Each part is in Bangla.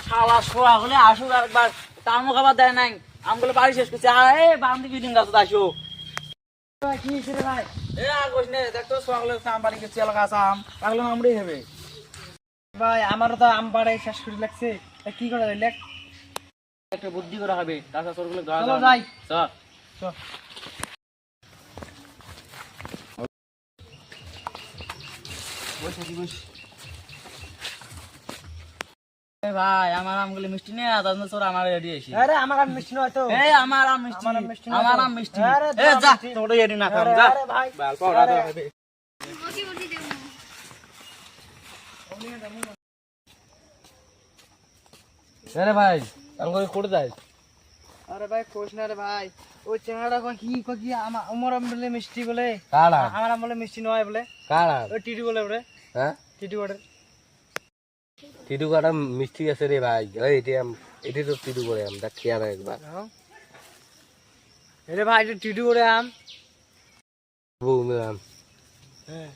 শালা শোয়া হলে আসুক একবার তামো খাবার দেয় নাই আমগুলো বাড়ি শেষ করছে বান্দি বিদিন গাছ আসো কি রে ভাই আর কইস নে দেখ তো শোয়া হলে আম বাড়ি গেছে এলাকা আম পাগলে আমরাই হবে ভাই আমারও তো আম পাড়াই শেষ করে লাগছে কি করে লেখ একটা বুদ্ধি করা হবে তাছাড়া সরগুলো চলো যাই চল চল ভাই আমার আমগুলো মিষ্টি নেই তার তোর আমার রেডি আছি আরে আমার আম মিষ্টি নয় তো আমার আম মিষ্টি আমার আম মিষ্টি আরে যা তোর রেডি না খাম যা আরে ভাই বাল পাওড়া দাও হবে আরে ভাই আমগুলো কোটে যাই আরে ভাই কোশ না রে ভাই ওই চেহারা কি আমার আম বলে মিষ্টি বলে কাড়া আমার আম বলে মিষ্টি নয় বলে কাড়া ওই টিটি বলে বলে হ্যাঁ টিটি বলে টিটু কাটা মিষ্টি আছে রে ভাই এটি তো টিটু করে আম দেখ খেয়া না একবার আরে ভাই এটা টিটি বলে আম বউ আম হ্যাঁ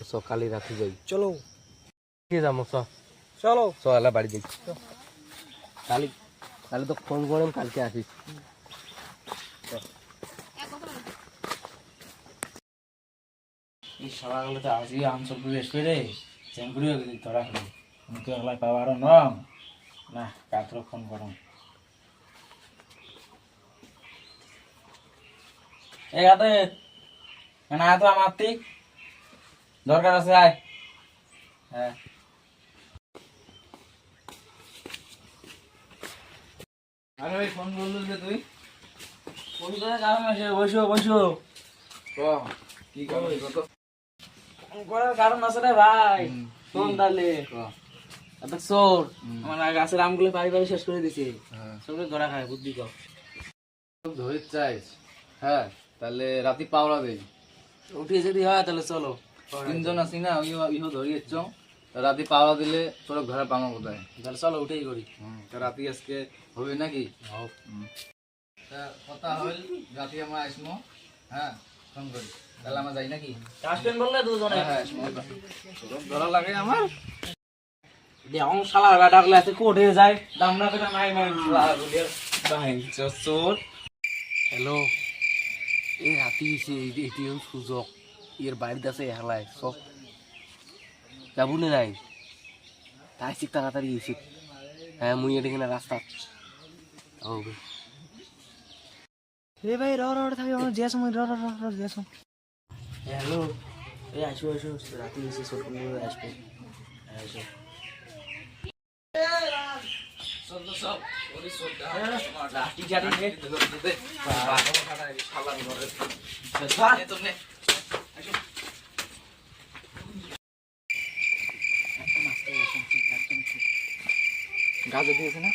সকালে রাতে যাই চলো কি যাবো চলো সকালে বাড়ি যাই কালি কালি তো ফোন করলাম কালকে আসিস এই সকালে তো আসি আম সব বেশ করে চেঙ্গুড়ি ধরা হলো আমি তো একলা পাওয়ার নম না কাতর ফোন করম এই গাতে না তো আমার ঠিক দরকার আছে আয় হ্যাঁ আরে ভাই ফোন বললি যে তুই ফোন করে কারণ আছে বসো বসো কি করবি কত করার কারণ আছে রে ভাই ফোন দালে এত চোর আমার গাছের আমগুলো পাই পাই শেষ করে দিছে সবগুলো ধরা খায় বুদ্ধি কর ধরে চাইস হ্যাঁ তাহলে রাতে পাওড়া দেই উঠে যদি হয় তাহলে চলো তিনজন আছি না ইহো ধরিয়েছ রাতে পাওড়া দিলে তোর ঘরে পামা কোথায় তাহলে চলো উঠেই করি রাতে আজকে হবে নাকি কথা হইল রাতে আমরা আসবো হ্যাঁ ফোন করি তাহলে আমরা যাই নাকি আসবেন বললে দুজনে হ্যাঁ ধরা লাগে আমার দেহং শালা ডাকলে আছে কোটে যায় দামনা করে নাই মাই ভাই চোর হ্যালো এই রাতি এটি সুযোগ এর বাড়িতে আছে হেলায় সব যাবো না নাই তাই ঠিক তাড়াতাড়ি এসে হ্যাঁ মুই এটা কিনা রাস্তা হবে রে ভাই র থাকি আমার যে সময় র যে সময় হ্যালো এই আসো আসো রাতে এসে সবগুলো আসবে আসো গাজর দিয়েছে না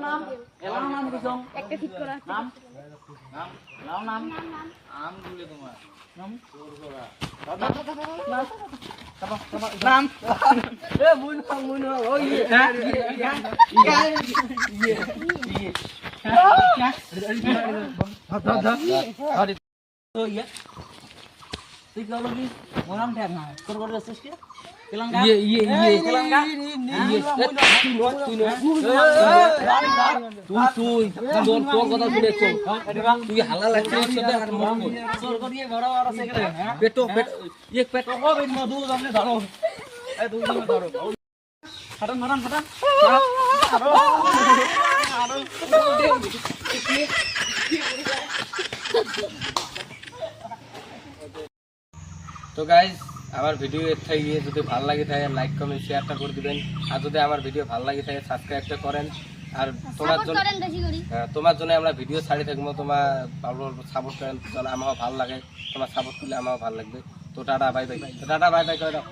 নাম এলাও নাম কইছং একটা ঠিক করা নাম নাম নাম আম বলে তোমার নাম নাম এ মুন ওই তুই কল কি মোরাম ঠেক না তোর করে আসছিস কি তেলঙ্গা তেলঙ্গা তুই তোর কথা শুনেছো তুই হালা লাগছে তোর করিয়ে বড় বড় সেকরে পেটো এক পেট ও বেন মধু আপনি ধরো এই দুই দিন ধরো ফাটান ফাটান ফাটান তো গাইজ আমার ভিডিও এর থেকে যদি ভালো লাগে থাকে লাইক কমেন্ট শেয়ারটা করে দিবেন আর যদি আমার ভিডিও ভালো লাগে থাকে সাবস্ক্রাইবটা করেন আর তোমার জন্য করেন বেশি করে তোমার জন্য আমরা ভিডিও ছাড়ি থাকবো তোমার ভালো সাপোর্ট করেন তাহলে আমার ভালো লাগে তোমার সাপোর্ট করলে আমার ভালো লাগবে তো tata bye bye tata bye bye করে দাও